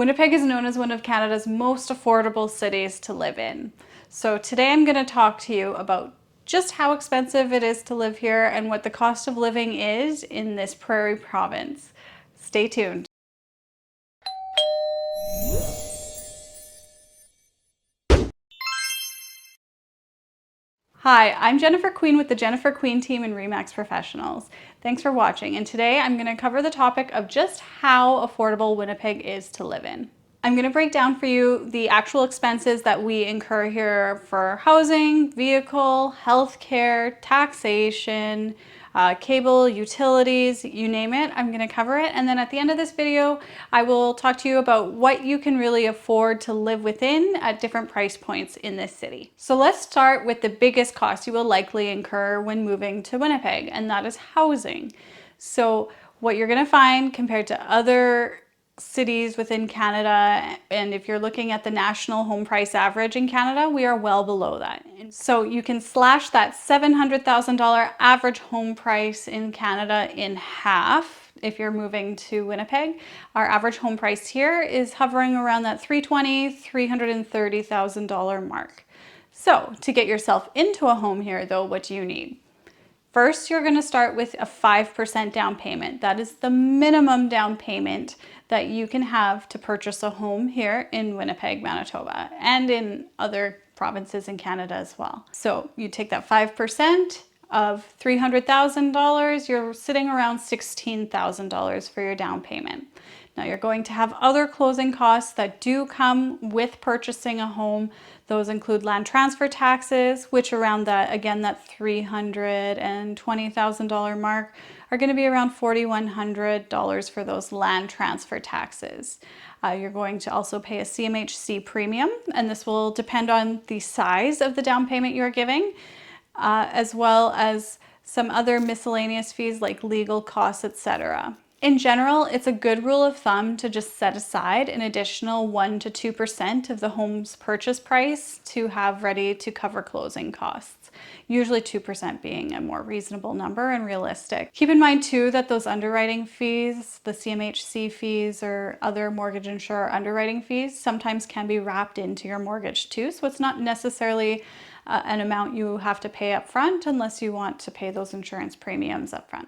Winnipeg is known as one of Canada's most affordable cities to live in. So today I'm going to talk to you about just how expensive it is to live here and what the cost of living is in this prairie province. Stay tuned. Hi, I'm Jennifer Queen with the Jennifer Queen team in RE/MAX Professionals. Thanks for watching, and today I'm going to cover the topic of just how affordable Winnipeg is to live in. I'm going to break down for you the actual expenses that we incur here for housing, vehicle, healthcare, taxation, cable, utilities, you name it, I'm going to cover it. And then at the end of this video, I will talk to you about what you can really afford to live within at different price points in this city. So let's start with the biggest cost you will likely incur when moving to Winnipeg, and that is housing. So what you're going to find compared to other cities within Canada, and if you're looking at the national home price average in Canada, we are well below that. And so you can slash that $700,000 average home price in Canada in half if you're moving to Winnipeg. Our average home price here is hovering around that $320,000, $330,000 mark. So to get yourself into a home here though, what do you need? First, you're going to start with a 5% down payment. That is the minimum down payment that you can have to purchase a home here in Winnipeg, Manitoba, and in other provinces in Canada as well. So you take that 5% of $300,000, you're sitting around $16,000 for your down payment. Now you're going to have other closing costs that do come with purchasing a home. Those include land transfer taxes, which around that, again, that $320,000 mark are going to be around $4,100 for those land transfer taxes. You're going to also pay a CMHC premium, and this will depend on the size of the down payment you're giving, as well as some other miscellaneous fees like legal costs, etc. In general, it's a good rule of thumb to just set aside an additional 1 to 2% of the home's purchase price to have ready to cover closing costs. Usually 2% being a more reasonable number and realistic. Keep in mind too that those underwriting fees, the CMHC fees or other mortgage insurer underwriting fees sometimes can be wrapped into your mortgage too. So it's not necessarily an amount you have to pay up front unless you want to pay those insurance premiums up front.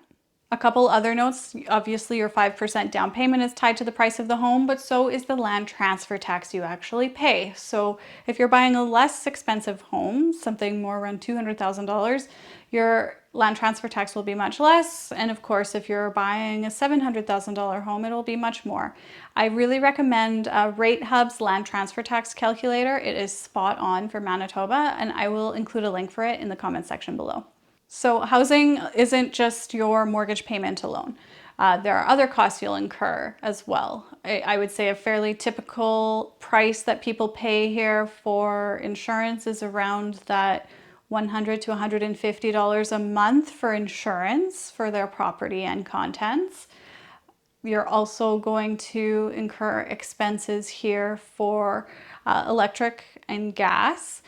A couple other notes, obviously your 5% down payment is tied to the price of the home, but so is the land transfer tax you actually pay. So if you're buying a less expensive home, something more around $200,000, your land transfer tax will be much less. And of course, if you're buying a $700,000 home, it'll be much more. I really recommend Rate Hub's land transfer tax calculator. It is spot on for Manitoba, and I will include a link for it in the comment section below. So housing isn't just your mortgage payment alone. There are other costs you'll incur as well. I would say a fairly typical price that people pay here for insurance is around that $100 to $150 a month for insurance for their property and contents. You're also going to incur expenses here for electric and gas.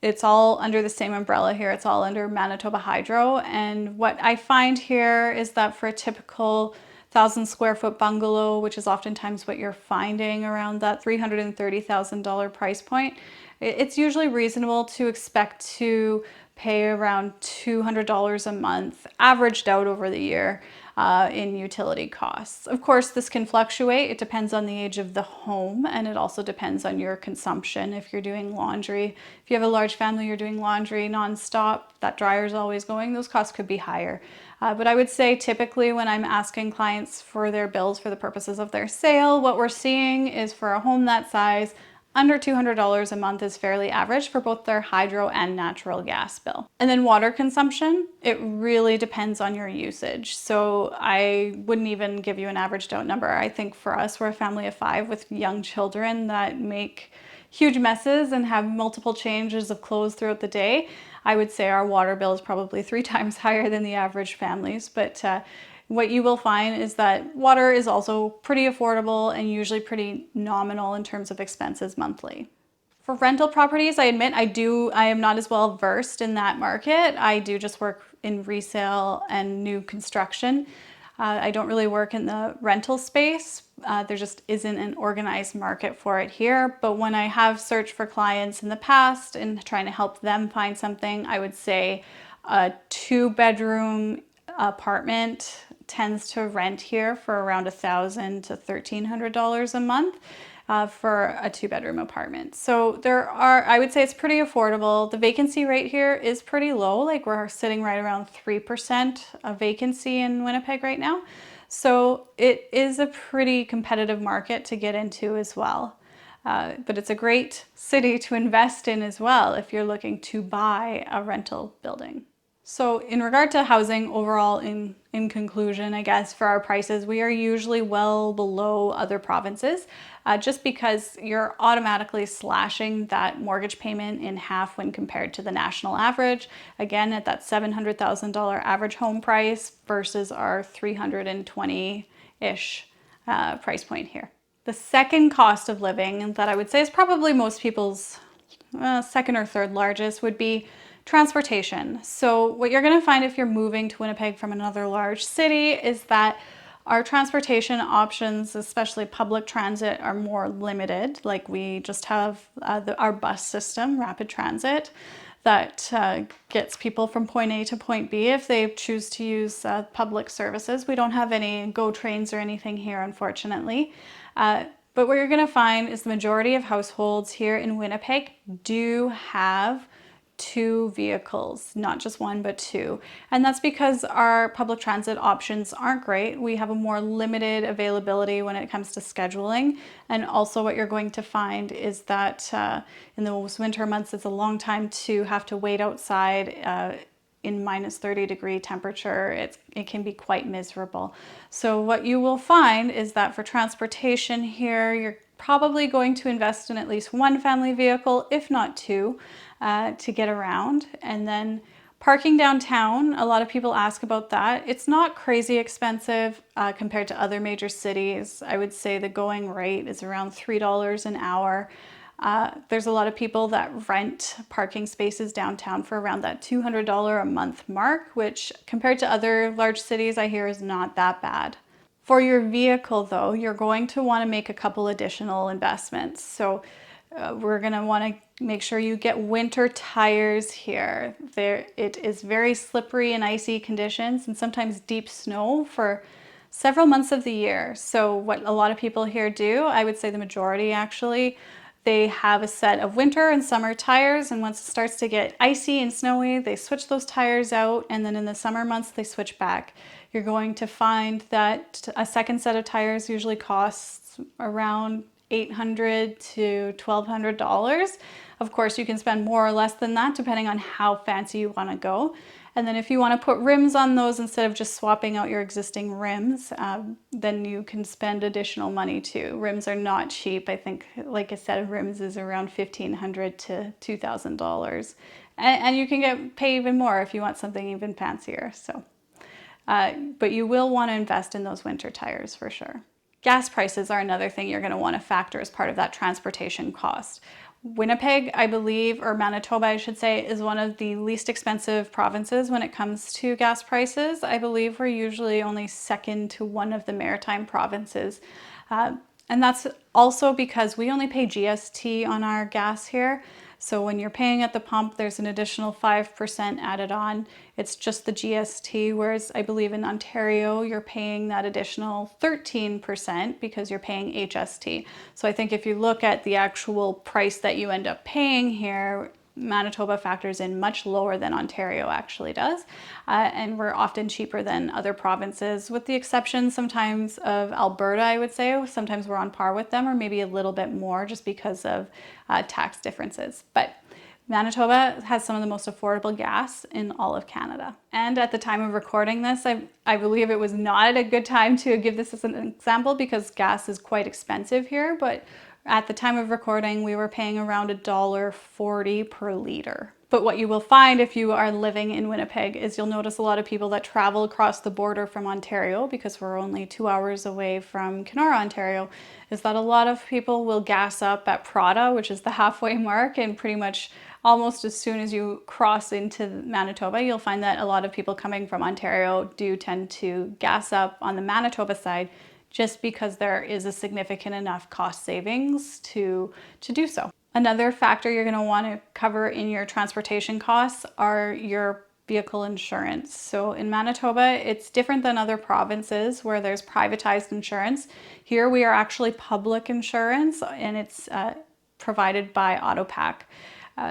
It's all under the same umbrella here. It's all under Manitoba Hydro. And what I find here is that for a typical 1,000 square foot bungalow, which is oftentimes what you're finding around that $330,000 price point, it's usually reasonable to expect to pay around $200 a month, averaged out over the year, in utility costs. Of course, this can fluctuate. It depends on the age of the home, and it also depends on your consumption. If you're doing laundry, if you have a large family, you're doing laundry nonstop, that dryer's always going, those costs could be higher. But I would say typically when I'm asking clients for their bills for the purposes of their sale, what we're seeing is for a home that size, under $200 a month is fairly average for both their hydro and natural gas bill. And then water consumption, it really depends on your usage. So I wouldn't even give you an averaged out number. I think for us, we're a family of 5 with young children that make huge messes and have multiple changes of clothes throughout the day. I would say our water bill is probably 3 times higher than the average families, but what you will find is that water is also pretty affordable and usually pretty nominal in terms of expenses monthly. For rental properties, I admit I am not as well versed in that market. I do just work in resale and new construction. I don't really work in the rental space. There just isn't an organized market for it here. But when I have searched for clients in the past and trying to help them find something, I would say a 2-bedroom apartment tends to rent here for around $1,000 to $1,300 a month. For a 2-bedroom apartment. So I would say it's pretty affordable. The vacancy rate here is pretty low. Like we're sitting right around 3% of vacancy in Winnipeg right now. So it is a pretty competitive market to get into as well. But it's a great city to invest in as well if you're looking to buy a rental building. So in regard to housing overall, in conclusion, I guess, for our prices, we are usually well below other provinces just because you're automatically slashing that mortgage payment in half when compared to the national average. Again, at that $700,000 average home price versus our 320-ish price point here. The second cost of living that I would say is probably most people's second or third largest would be transportation. So what you're going to find if you're moving to Winnipeg from another large city is that our transportation options, especially public transit, are more limited. Like we just have our bus system, rapid transit, that gets people from point A to point B if they choose to use public services. We don't have any GO trains or anything here, unfortunately. But what you're going to find is the majority of households here in Winnipeg do have 2 vehicles, not just 1, but 2. And that's because our public transit options aren't great. We have a more limited availability when it comes to scheduling. And also what you're going to find is that in those winter months, it's a long time to have to wait outside in minus 30-degree temperature. It can be quite miserable. So what you will find is that for transportation here, you're probably going to invest in at least 1 family vehicle, if not 2, to get around. And then parking downtown, a lot of people ask about that. It's not crazy expensive compared to other major cities. I would say the going rate is around $3 an hour. There's a lot of people that rent parking spaces downtown for around that $200 a month mark, which compared to other large cities I hear is not that bad. For your vehicle though, you're going to want to make a couple additional investments. So we're going to want to make sure you get winter tires here. It is very slippery and icy conditions and sometimes deep snow for several months of the year. So what a lot of people here do, I would say the majority actually, they have a set of winter and summer tires, and once it starts to get icy and snowy, they switch those tires out, and then in the summer months they switch back. You're going to find that a second set of tires usually costs around $800 to $1,200. Of course, you can spend more or less than that depending on how fancy you want to go. And then if you want to put rims on those instead of just swapping out your existing rims, then you can spend additional money too. Rims are not cheap. I think like a set of rims is around $1,500 to $2,000. And you can pay even more if you want something even fancier. So, but you will want to invest in those winter tires for sure. Gas prices are another thing you're going to want to factor as part of that transportation cost. Winnipeg, I believe, or Manitoba, I should say, is one of the least expensive provinces when it comes to gas prices. I believe we're usually only second to one of the maritime provinces. And that's also because we only pay GST on our gas here. So when you're paying at the pump, there's an additional 5% added on. It's just the GST, whereas I believe in Ontario, you're paying that additional 13% because you're paying HST. So I think if you look at the actual price that you end up paying here, Manitoba factors in much lower than Ontario actually does. And we're often cheaper than other provinces, with the exception sometimes of Alberta, I would say. Sometimes we're on par with them or maybe a little bit more just because of tax differences. But Manitoba has some of the most affordable gas in all of Canada. And at the time of recording this, I believe it was not a good time to give this as an example because gas is quite expensive here, but at the time of recording, we were paying around $1.40 per liter. But what you will find if you are living in Winnipeg is you'll notice a lot of people that travel across the border from Ontario, because we're only 2 hours away from Kenora, Ontario, is that a lot of people will gas up at Prada, which is the halfway mark, and pretty much almost as soon as you cross into Manitoba, you'll find that a lot of people coming from Ontario do tend to gas up on the Manitoba side just because there is a significant enough cost savings to do so. Another factor you're going to want to cover in your transportation costs are your vehicle insurance. So in Manitoba, it's different than other provinces where there's privatized insurance. Here we are actually public insurance, and it's provided by Autopack.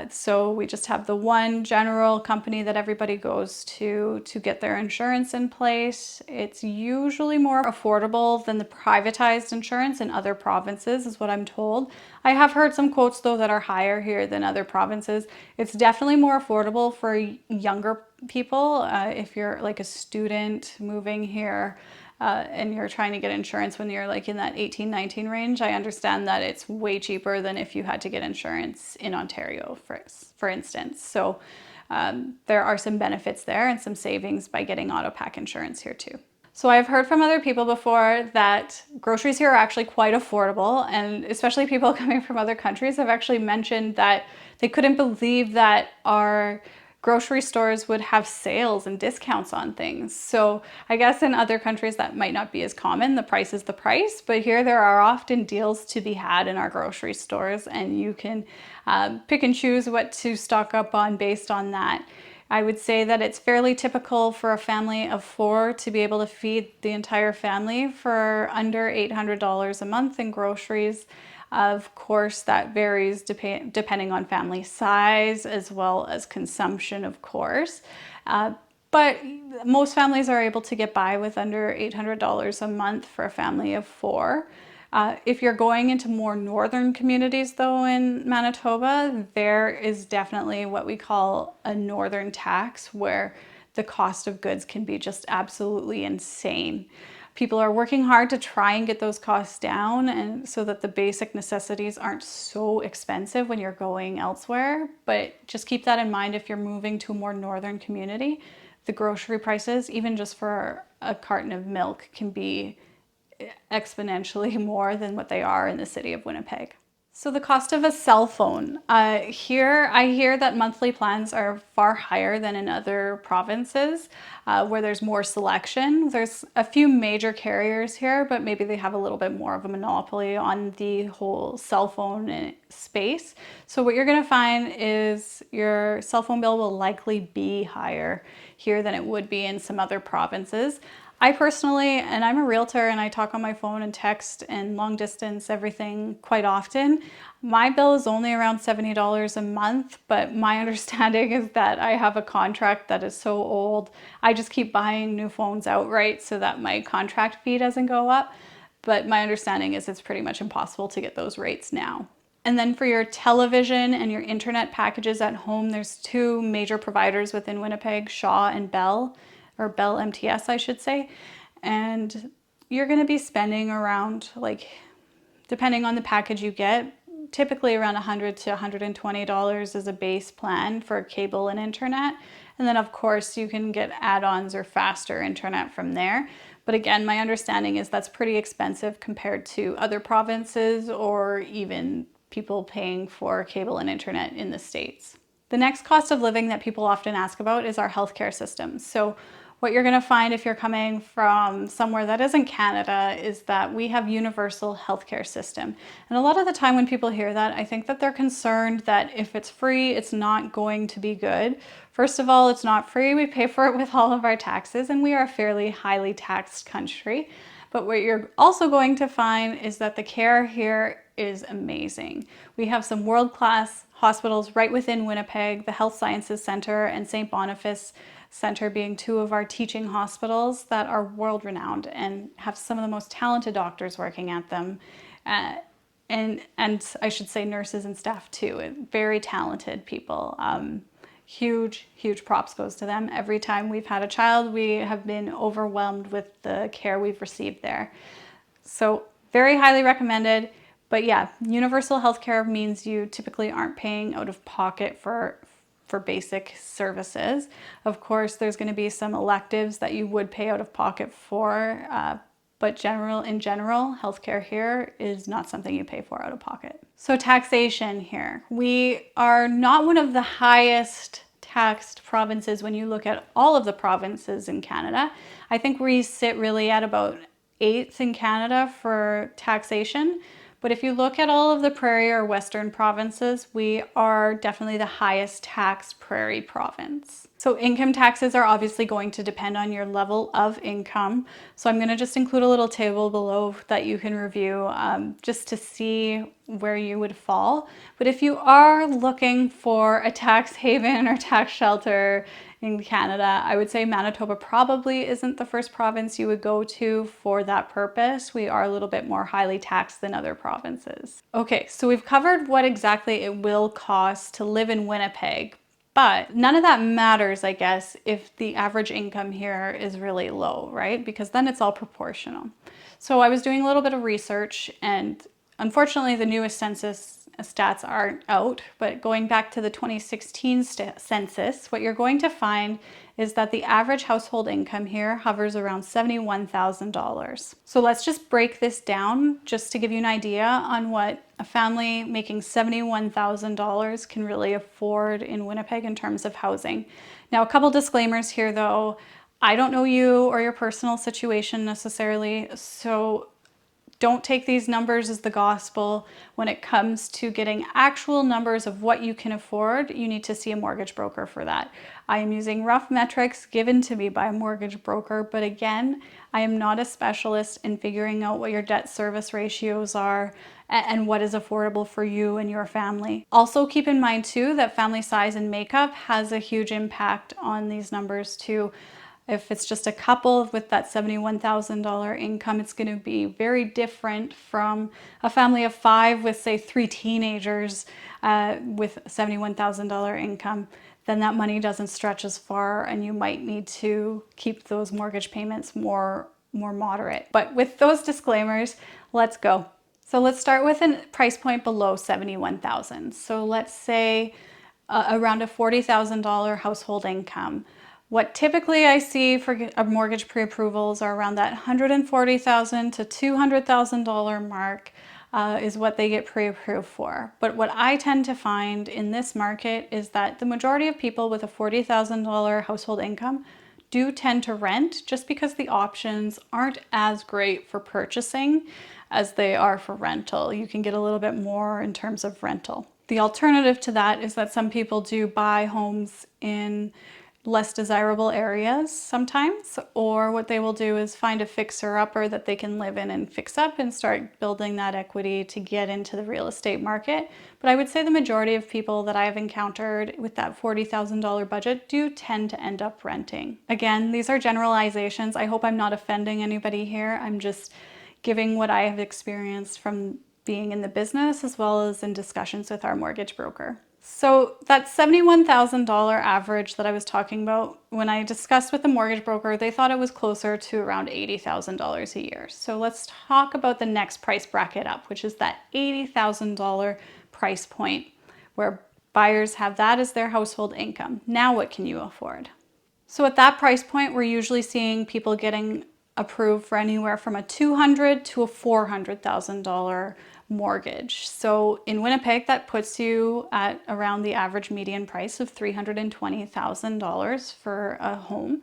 So we just have the one general company that everybody goes to get their insurance in place. It's usually more affordable than the privatized insurance in other provinces, is what I'm told. I have heard some quotes though that are higher here than other provinces. It's definitely more affordable for younger people. If you're like a student moving here, and you're trying to get insurance when you're like in that 18, 19 range, I understand that it's way cheaper than if you had to get insurance in Ontario, for instance. So there are some benefits there and some savings by getting Autopack insurance here too. So I've heard from other people before that groceries here are actually quite affordable, and especially people coming from other countries have actually mentioned that they couldn't believe that our grocery stores would have sales and discounts on things. So I guess in other countries that might not be as common. The price is the price, but here there are often deals to be had in our grocery stores, and you can pick and choose what to stock up on based on that. I would say that it's fairly typical for a family of 4 to be able to feed the entire family for under $800 a month in groceries. Of course, that varies depending on family size as well as consumption, of course. But most families are able to get by with under $800 a month for a family of 4. If you're going into more northern communities though in Manitoba, there is definitely what we call a northern tax where the cost of goods can be just absolutely insane. People are working hard to try and get those costs down, and so that the basic necessities aren't so expensive when you're going elsewhere. But just keep that in mind if you're moving to a more northern community. The grocery prices, even just for a carton of milk, can be exponentially more than what they are in the city of Winnipeg. So the cost of a cell phone. Here, I hear that monthly plans are far higher than in other provinces where there's more selection. There's a few major carriers here, but maybe they have a little bit more of a monopoly on the whole cell phone space. So what you're gonna find is your cell phone bill will likely be higher here than it would be in some other provinces. I personally, and I'm a realtor and I talk on my phone and text and long distance everything quite often. My bill is only around $70 a month, but my understanding is that I have a contract that is so old. I just keep buying new phones outright so that my contract fee doesn't go up. But my understanding is it's pretty much impossible to get those rates now. And then for your television and your internet packages at home, there's 2 major providers within Winnipeg, Shaw and Bell. Or Bell MTS, I should say. And you're going to be spending around, like, depending on the package you get, typically around $100 to $120 as a base plan for cable and internet. And then of course you can get add-ons or faster internet from there. But again, my understanding is that's pretty expensive compared to other provinces or even people paying for cable and internet in the States. The next cost of living that people often ask about is our healthcare system. So what you're going to find if you're coming from somewhere that isn't Canada is that we have universal healthcare system. And a lot of the time when people hear that, I think that they're concerned that if it's free, it's not going to be good. First of all, it's not free. We pay for it with all of our taxes, and we are a fairly highly taxed country. But what you're also going to find is that the care here is amazing. We have some world-class hospitals right within Winnipeg, the Health Sciences Centre and St. Boniface Center being 2 of our teaching hospitals that are world-renowned and have some of the most talented doctors working at them. And I should say nurses and staff too, very talented people. Huge props goes to them. Every time we've had a child, we have been overwhelmed with the care we've received there. So very highly recommended. But yeah, universal healthcare means you typically aren't paying out of pocket for basic services. Of course, there's going to be some electives that you would pay out of pocket for, but in general, healthcare here is not something you pay for out of pocket. So taxation here. We are not one of the highest taxed provinces when you look at all of the provinces in Canada. I think we sit really at about 8th in Canada for taxation. But if you look at all of the prairie or western provinces, we are definitely the highest taxed prairie province. So income taxes are obviously going to depend on your level of income. So I'm going to just include a little table below that you can review just to see where you would fall. But if you are looking for a tax haven or tax shelter in Canada, I would say Manitoba probably isn't the first province you would go to for that purpose. We are a little bit more highly taxed than other provinces. Okay, so we've covered what exactly it will cost to live in Winnipeg, but none of that matters, I guess, if the average income here is really low, right? Because then it's all proportional. So I was doing a little bit of research, and unfortunately the newest census stats aren't out, but going back to the 2016 census, what you're going to find is that the average household income here hovers around $71,000. So let's just break this down just to give you an idea on what a family making $71,000 can really afford in Winnipeg in terms of housing. Now, a couple disclaimers here though. I don't know you or your personal situation necessarily, so don't take these numbers as the gospel. When it comes to getting actual numbers of what you can afford, you need to see a mortgage broker for that. I am using rough metrics given to me by a mortgage broker, but again, I am not a specialist in figuring out what your debt service ratios are and what is affordable for you and your family. Also keep in mind too that family size and makeup has a huge impact on these numbers too. If it's just a couple with that $71,000 income, it's going to be very different from a family of 5 with, say, 3 teenagers with $71,000 income. Then that money doesn't stretch as far, and you might need to keep those mortgage payments more moderate. But with those disclaimers, let's go. So let's start with a price point below $71,000. So let's say around a $40,000 household income. What typically I see for mortgage pre-approvals are around that $140,000 to $200,000 mark is what they get pre-approved for. But what I tend to find in this market is that the majority of people with a $40,000 household income do tend to rent just because the options aren't as great for purchasing as they are for rental. You can get a little bit more in terms of rental. The alternative to that is that some people do buy homes in less desirable areas sometimes, or what they will do is find a fixer-upper that they can live in and fix up and start building that equity to get into the real estate market. But I would say the majority of people that I have encountered with that $40,000 budget do tend to end up renting. Again, these are generalizations. I hope I'm not offending anybody here. I'm just giving what I have experienced from being in the business as well as in discussions with our mortgage broker. So that $71,000 average that I was talking about, when I discussed with the mortgage broker, they thought it was closer to around $80,000 a year. So let's talk about the next price bracket up, which is that $80,000 price point where buyers have that as their household income. Now what can you afford? So at that price point, we're usually seeing people getting approved for anywhere from a $200,000 to a $400,000 mortgage. So in Winnipeg, that puts you at around the average median price of $320,000 for a home,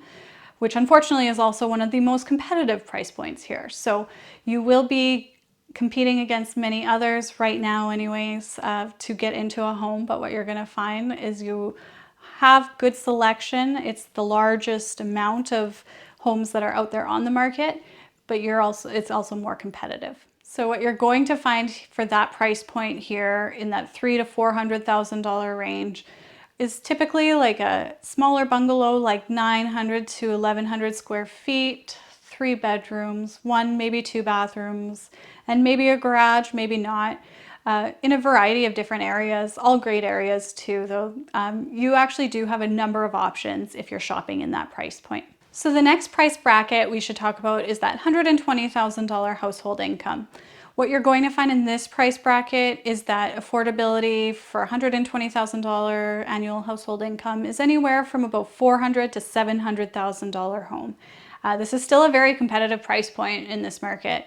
which unfortunately is also one of the most competitive price points here. So you will be competing against many others right now anyways to get into a home, but what you're going to find is you have good selection. It's the largest amount of homes that are out there on the market, but it's also more competitive. So what you're going to find for that price point here in that $300,000 to $400,000 range is typically like a smaller bungalow, like 900 to 1100 square feet, 3 bedrooms, 1, maybe 2 bathrooms, and maybe a garage, maybe not, in a variety of different areas, all great areas too, though. You actually do have a number of options if you're shopping in that price point. So the next price bracket we should talk about is that $120,000 household income. What you're going to find in this price bracket is that affordability for $120,000 annual household income is anywhere from about $400,000 to $700,000 home. This is still a very competitive price point in this market,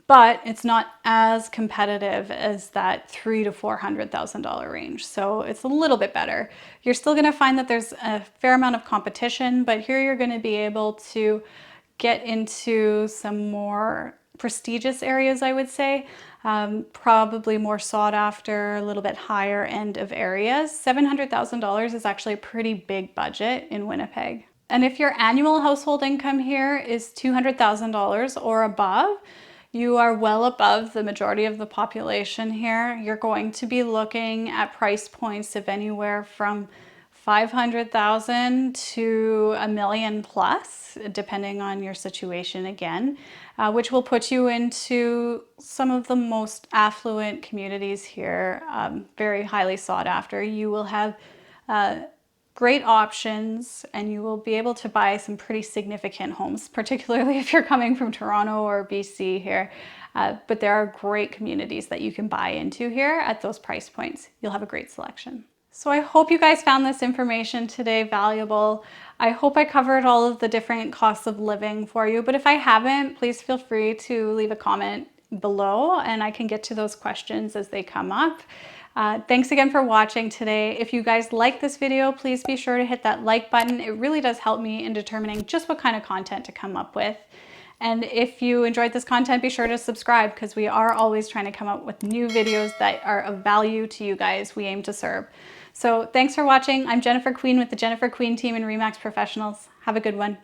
but it's not as competitive as that $300,000 to $400,000 range. So it's a little bit better. You're still going to find that there's a fair amount of competition, but here you're going to be able to get into some more prestigious areas, I would say. Probably more sought after, a little bit higher end of areas. $700,000 is actually a pretty big budget in Winnipeg. And if your annual household income here is $200,000 or above, you are well above the majority of the population here. You're going to be looking at price points of anywhere from 500,000 to $1 million plus, depending on your situation again, which will put you into some of the most affluent communities here, very highly sought after. You will have great options, and you will be able to buy some pretty significant homes, particularly if you're coming from Toronto or BC here. But there are great communities that you can buy into here at those price points. You'll have a great selection. So I hope you guys found this information today valuable. I hope I covered all of the different costs of living for you, but if I haven't, please feel free to leave a comment below and I can get to those questions as they come up. Thanks again for watching today. If you guys like this video, please be sure to hit that like button. It really does help me in determining just what kind of content to come up with. And if you enjoyed this content, be sure to subscribe because we are always trying to come up with new videos that are of value to you guys we aim to serve. So thanks for watching. I'm Jennifer Queen with the Jennifer Queen team and RE/MAX Professionals. Have a good one.